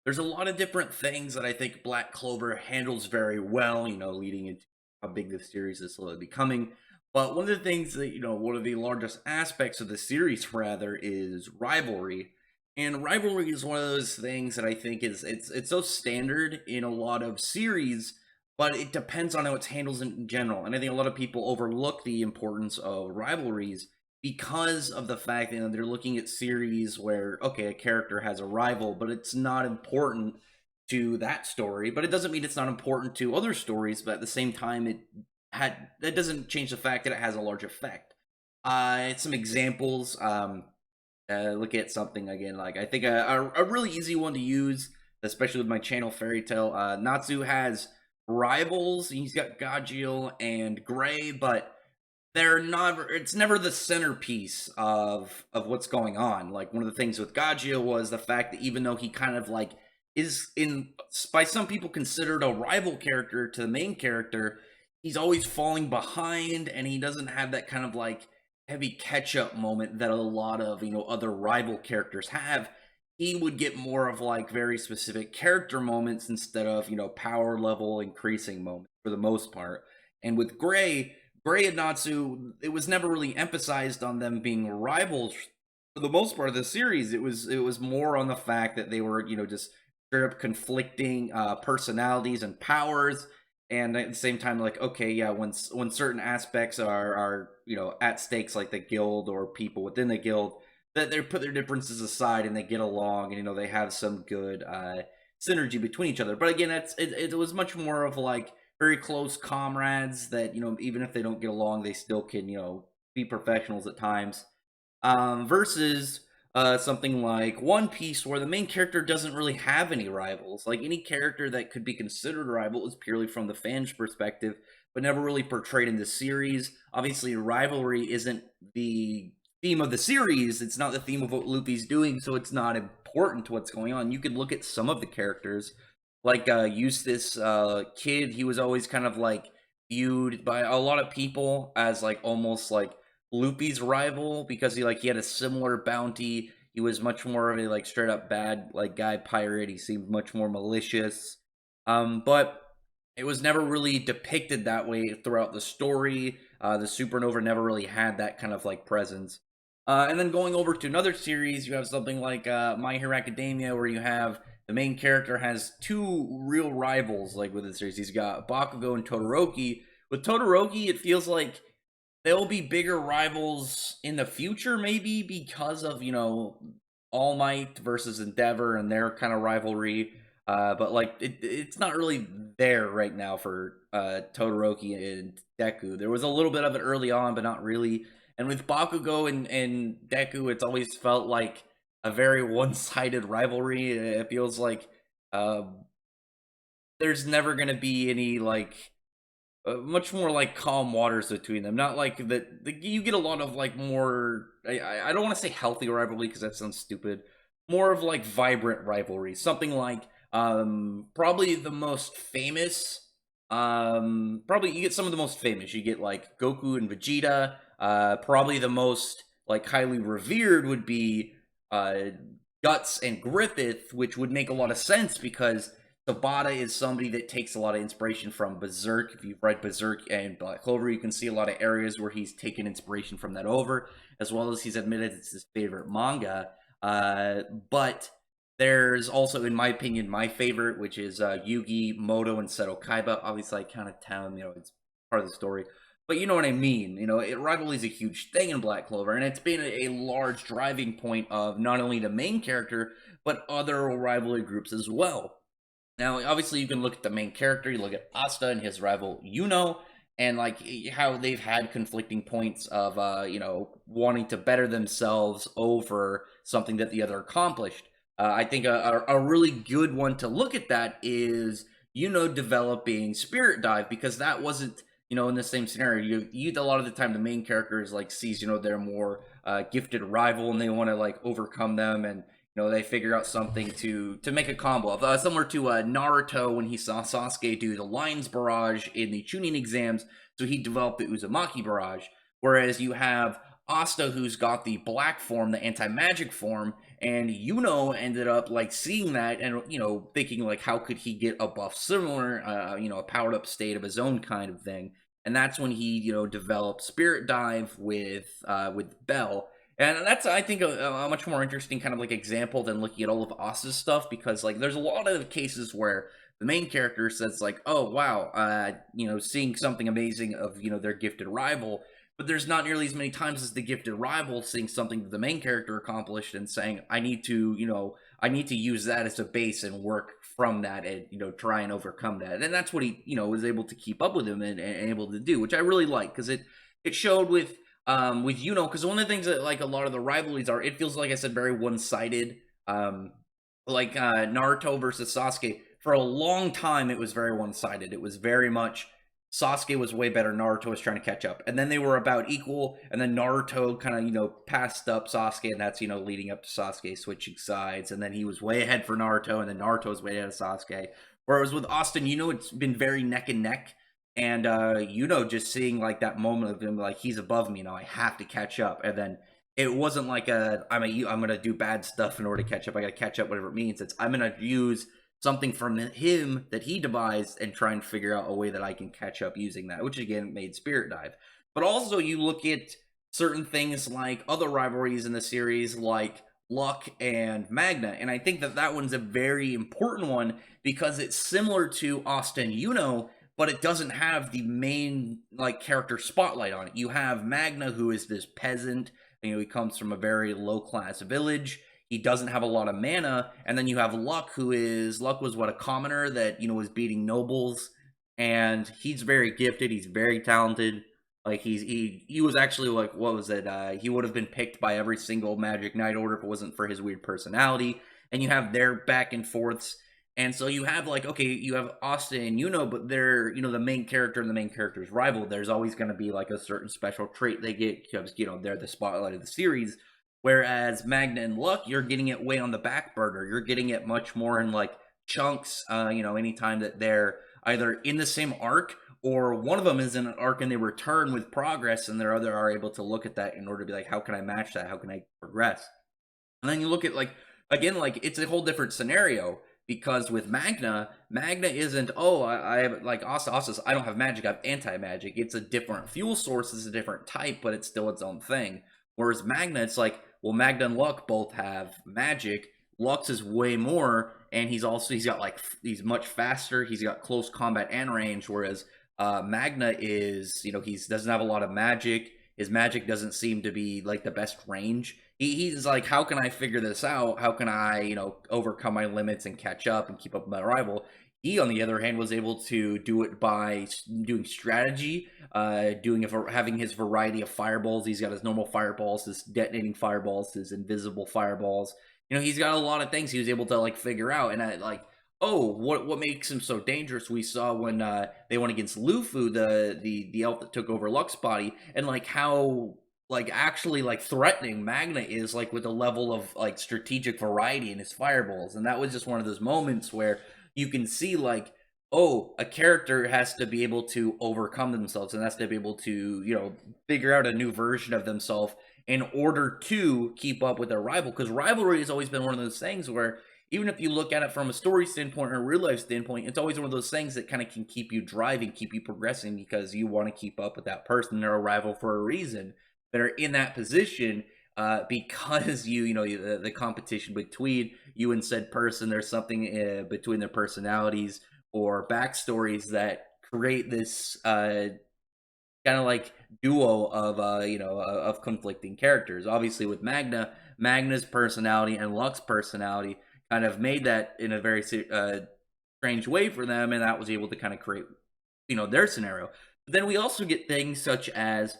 there's a lot of different things that I think Black Clover handles very well, leading into how big the series is slowly becoming. But one of the things that, one of the largest aspects of the series, rather, is rivalry. And rivalry is one of those things that I think it's so standard in a lot of series, but it depends on how it's handled in general. And I think a lot of people overlook the importance of rivalries because of the fact that they're looking at series where, okay, a character has a rival, but it's not important to that story. But it doesn't mean it's not important to other stories. But at the same time, that doesn't change the fact that it has a large effect. Some examples. Look at something again. Like, I think a really easy one to use, especially with my channel Fairy Tale. Natsu has rivals. He's got Gajeel and Gray, but they're not, it's never the centerpiece of what's going on. Like, one of the things with Gajeel was the fact that even though he kind of like is in, by some people, considered a rival character to the main character, he's always falling behind, and he doesn't have that kind of like heavy catch-up moment that a lot of other rival characters have. He would get more of like very specific character moments instead of power level increasing moments for the most part. And with Gray and Natsu, it was never really emphasized on them being rivals for the most part of the series. It was more on the fact that they were just straight up conflicting personalities and powers, and at the same time, like, okay, yeah, when certain aspects are at stakes, like the guild or people within the guild, that they put their differences aside and they get along, and they have some good synergy between each other. But again, it was much more of like very close comrades that even if they don't get along, they still can be professionals at times. Versus something like One Piece, where the main character doesn't really have any rivals. Like, any character that could be considered a rival is purely from the fans' perspective, but never really portrayed in the series. Obviously, rivalry isn't the theme of the series. It's not the theme of what Luffy's doing, so it's not important to what's going on. You could look at some of the characters, like Eustace Kid. He was always kind of like viewed by a lot of people as like almost like Luffy's rival, because he had a similar bounty. He was much more of a like straight up bad like guy pirate. He seemed much more malicious. But it was never really depicted that way throughout the story. The Supernova never really had that kind of like presence. And then going over to another series, you have something like My Hero Academia, where you have the main character has two real rivals, like with the series. He's got Bakugo and Todoroki. With Todoroki, it feels like there'll be bigger rivals in the future, maybe because of All Might versus Endeavor and their kind of rivalry. But like it's not really there right now for Todoroki and Deku. There was a little bit of it early on, but not really. And with Bakugo and Deku, it's always felt like a very one-sided rivalry. It feels like uh, there's never going to be any like much more like calm waters between them. Not like that. You get a lot of like more. I don't want to say healthy rivalry because that sounds stupid. More of like vibrant rivalry. Something like probably the most famous. Probably you get some of the most famous. You get like Goku and Vegeta. Probably the most like highly revered would be Guts and Griffith, which would make a lot of sense because Tabata is somebody that takes a lot of inspiration from Berserk. If you've read Berserk and Black Clover, you can see a lot of areas where he's taken inspiration from that over, as well as he's admitted it's his favorite manga. But there's also, in my opinion, my favorite, which is Yugi, Moto, and Seto Kaiba. Obviously, I kind of tell him, it's part of the story. But you know what I mean. Rivalry is a huge thing in Black Clover, and it's been a large driving point of not only the main character, but other rivalry groups as well. Now, obviously, you can look at the main character. You look at Asta and his rival Yuno, and like how they've had conflicting points of wanting to better themselves over something that the other accomplished. I think a really good one to look at that is developing Spirit Dive, because that wasn't in the same scenario. You a lot of the time the main character is like sees their more gifted rival, and they want to like overcome them, and they figure out something to make a combo of. Similar to Naruto when he saw Sasuke do the Lion's Barrage in the Chunin exams, so he developed the Uzumaki Barrage. Whereas you have Asta, who's got the black form, the anti-magic form, And ended up like seeing that and thinking like how could he get a buff similar, a powered up state of his own kind of thing. And that's when he developed Spirit Dive with Bell. And that's, I think, a much more interesting kind of like example than looking at all of Asta's stuff, because like there's a lot of cases where the main character says like, oh wow, seeing something amazing of their gifted rival, but there's not nearly as many times as the gifted rival seeing something that the main character accomplished and saying, I need to use that as a base and work from that and try and overcome that. And that's what he was able to keep up with him and able to do, which I really like, because it showed with because one of the things that like a lot of the rivalries are, it feels like I said very one-sided. Like Naruto versus Sasuke, for a long time it was very one-sided. It was very much Sasuke was way better, Naruto was trying to catch up, and then they were about equal, and then Naruto kind of passed up Sasuke, and that's leading up to Sasuke switching sides, and then he was way ahead for Naruto, and then Naruto was way ahead of Sasuke. Whereas with Asta, it's been very neck and neck, and just seeing like that moment of him like, he's above me now, I have to catch up. And then it wasn't like I'm gonna do bad stuff in order to catch up, I gotta catch up whatever it means. It's I'm gonna use something from him that he devised and try and figure out a way that I can catch up using that, which again made Spirit Dive. But also you look at certain things like other rivalries in the series like Luck and Magna, and I think that one's a very important one because it's similar to Asta and but it doesn't have the main like character spotlight on it. You have Magna, who is this peasant, he comes from a very low class village. He doesn't have a lot of mana, and then you have Luck, Luck was what, a commoner that was beating nobles, and he's very gifted. He's very talented. Like he was actually like, what was it? He would have been picked by every single Magic Knight order if it wasn't for his weird personality. And you have their back and forths, and so you have like, okay, you have Asta and but they're the main character and the main character's rival. There's always going to be like a certain special trait they get because they're the spotlight of the series. Whereas Magna and Luck, you're getting it way on the back burner. You're getting it much more in like chunks, anytime that they're either in the same arc or one of them is in an arc and they return with progress, and their other are able to look at that in order to be like, how can I match that? How can I progress? And then you look at like, again, like it's a whole different scenario, because with Magna isn't, oh, I have like Asta's, I don't have magic, I have anti-magic. It's a different fuel source, it's a different type, but it's still its own thing. Whereas Magna, it's like, well, Magna and Luck both have magic. Lux is way more, and he's much faster. He's got close combat and range, whereas Magna is, he doesn't have a lot of magic. His magic doesn't seem to be like the best range. He's like, how can I figure this out? How can I, overcome my limits and catch up and keep up with my rival? He, on the other hand, was able to do it by doing strategy, having his variety of fireballs. He's got his normal fireballs, his detonating fireballs, his invisible fireballs. He's got a lot of things he was able to like figure out. And what makes him so dangerous? We saw when they went against Lufu, the elf that took over Luck's body, and like how like actually like threatening Magna is, like with a level of like strategic variety in his fireballs. And that was just one of those moments where you can see like, oh, a character has to be able to overcome themselves and has to be able to, figure out a new version of themselves in order to keep up with their rival. Because rivalry has always been one of those things where, even if you look at it from a story standpoint or a real life standpoint, it's always one of those things that kind of can keep you driving, keep you progressing, because you want to keep up with that person. They're a rival for a reason. They're in that position because the competition between you and said person, there's something between their personalities or backstories that create this kind of like duo of of conflicting characters. Obviously with Magna's personality and Luck's personality kind of made that in a very strange way for them, and that was able to kind of create their scenario. But then we also get things such as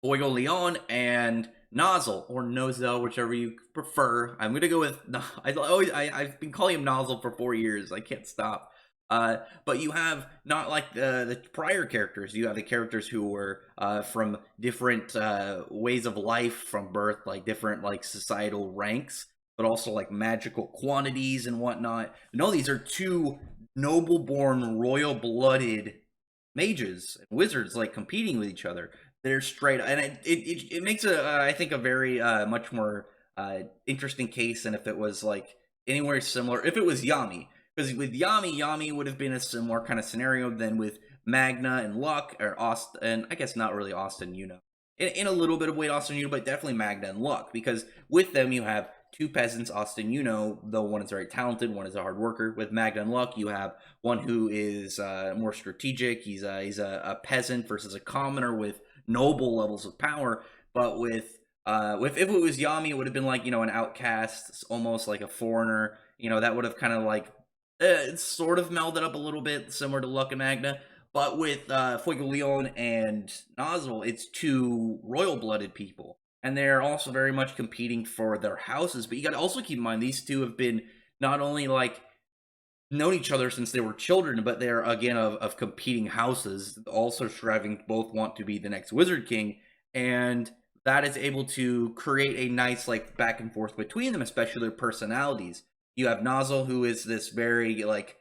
Fuego Leon and Nozzle, or Nozel, whichever you prefer. I'm gonna go with I've been calling him Nozzle for 4 years. I can't stop. But you have not like the prior characters. You have the characters who were from different ways of life from birth, like different like societal ranks, but also like magical quantities and whatnot. No, these are two noble-born, royal-blooded mages and wizards like competing with each other. They're straight, and it makes I think a very much more interesting case than if it was like anywhere similar. If it was Yami, because with Yami would have been a similar kind of scenario than with Magna and Luck or Asta, and I guess not really Austin, in a little bit of weight, Austin, but definitely Magna and Luck, because with them you have two peasants, Austin, though one is very talented, one is a hard worker. With Magna and Luck, you have one who is more strategic. He's a peasant versus a commoner with noble levels of power. But with if it was Yami, it would have been like an outcast, almost like a foreigner. That would have kind of like sort of melded up a little bit, similar to Luck and Magna. But with Fuego Leon and Nozzle, it's two royal-blooded people, and they're also very much competing for their houses. But you got to also keep in mind these two have been not only like known each other since they were children, but they're again of competing houses, also striving both want to be the next Wizard King, and that is able to create a nice like back and forth between them, especially their personalities. You have Nozzle, who is this very like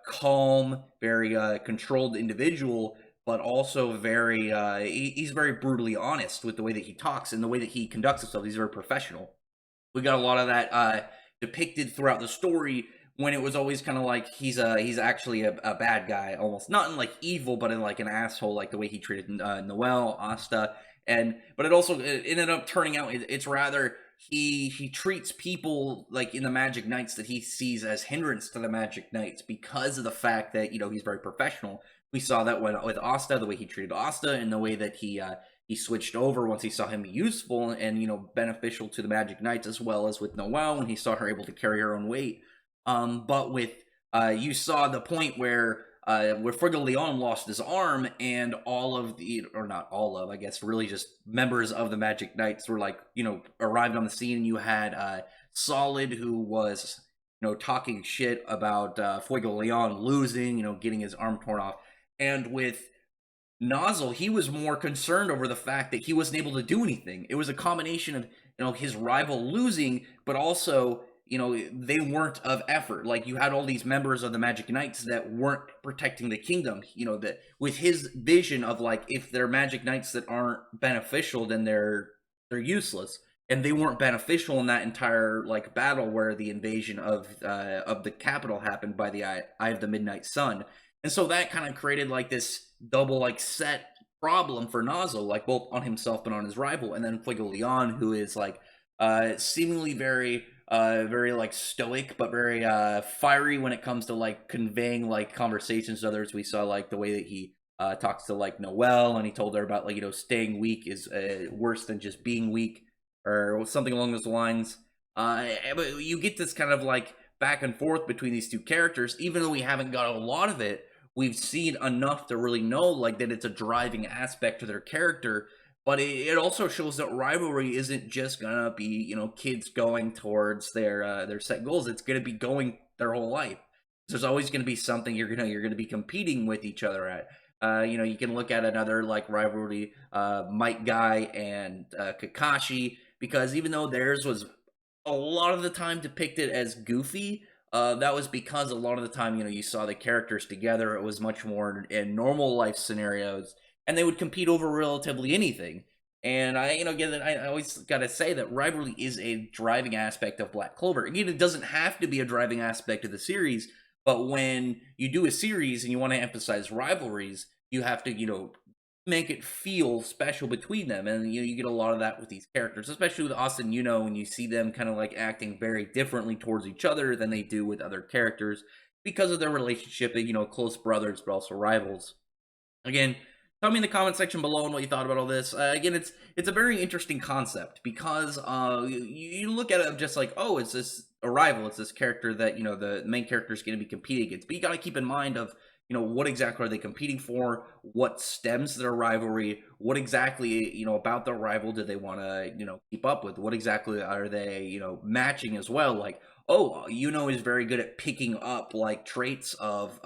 calm, very controlled individual, but also very he's very brutally honest with the way that he talks and the way that he conducts himself. He's very professional. We got a lot of that depicted throughout the story, when it was always kind of like he's actually a bad guy, almost not in like evil, but in like an asshole, like the way he treated Noelle, Asta, but it ended up turning out it's rather he treats people like in the Magic Knights that he sees as hindrance to the Magic Knights because of the fact that he's very professional. We saw that with Asta, the way he treated Asta, and the way that he switched over once he saw him be useful and beneficial to the Magic Knights, as well as with Noelle when he saw her able to carry her own weight. But with you saw the point where Frigo Leon lost his arm, and all of or not all of, I guess, really just members of the Magic Knights were like, arrived on the scene, and you had Solid, who was, talking shit about Fuego Leon losing, getting his arm torn off. And with Nozzle, he was more concerned over the fact that he wasn't able to do anything. It was a combination of, his rival losing, but also they weren't of effort. Like, you had all these members of the Magic Knights that weren't protecting the kingdom. That with his vision of like, if they're Magic Knights that aren't beneficial, then they're useless. And they weren't beneficial in that entire like battle where the invasion of the capital happened by the Eye of the Midnight Sun. And so that kind of created like this double like set problem for Nozzle, like both on himself but on his rival. And then Fuego Leon, who is like seemingly very like stoic, but very fiery when it comes to like conveying like conversations to others. We saw like the way that he talks to like Noelle, and he told her about like staying weak is worse than just being weak, or something along those lines. But you get this kind of like back and forth between these two characters, even though we haven't got a lot of it. We've seen enough to really know like that it's a driving aspect to their character. But it also shows that rivalry isn't just gonna be kids going towards their set goals. It's gonna be going their whole life. There's always gonna be something you're gonna be competing with each other at. You can look at another like rivalry, Might Guy and Kakashi, because even though theirs was a lot of the time depicted as goofy, that was because a lot of the time you saw the characters together. It was much more in normal life scenarios, and they would compete over relatively anything. And I always gotta say that rivalry is a driving aspect of Black Clover. Again, it doesn't have to be a driving aspect of the series, but when you do a series and you want to emphasize rivalries, you have to make it feel special between them. And you get a lot of that with these characters, especially with Austin, when you see them kind of like acting very differently towards each other than they do with other characters because of their relationship, close brothers but also rivals. Again, tell me in the comment section below on what you thought about all this. Again, it's a very interesting concept, because you look at it just like, oh, it's this a rival, it's this character that the main character is going to be competing against. But you got to keep in mind of what exactly are they competing for, what stems their rivalry, what exactly about their rival do they want to keep up with, what exactly are they matching as well. Like, oh, is very good at picking up like traits of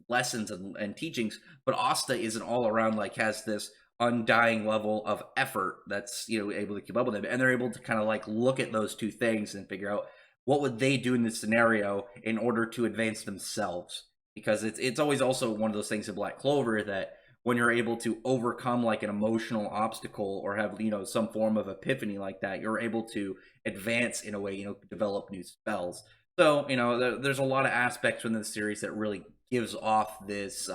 lessons and teachings, but Asta isn't all around like has this undying level of effort that's able to keep up with him. And they're able to kind of like look at those two things and figure out what would they do in this scenario in order to advance themselves. Because it's always also one of those things in Black Clover that when you're able to overcome like an emotional obstacle or have, some form of epiphany like that, you're able to advance in a way, develop new spells. So, there's a lot of aspects within the series that really gives off this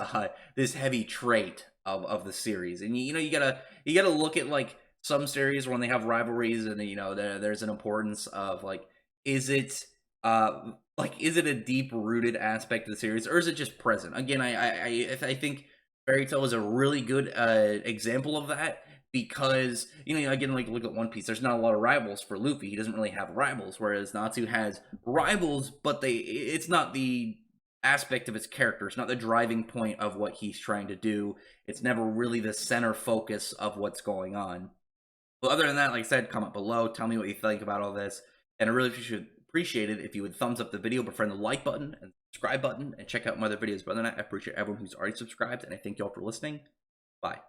heavy trait of the series. And you gotta look at like some series when they have rivalries, and there's an importance of like, is it is it a deep rooted aspect of the series, or is it just present? Again, I think Fairy Tail is a really good example of that, because again, like, look at One Piece. There's not a lot of rivals for Luffy. He doesn't really have rivals, whereas Natsu has rivals, but it's not the aspect of his character. It's not the driving point of what he's trying to do. It's never really the center focus of what's going on. But other than that, like I said, comment below. Tell me what you think about all this. And I really appreciate it if you would thumbs up the video, befriend the like button and subscribe button, and check out my other videos. But other than that, I appreciate everyone who's already subscribed, and I thank you all for listening. Bye.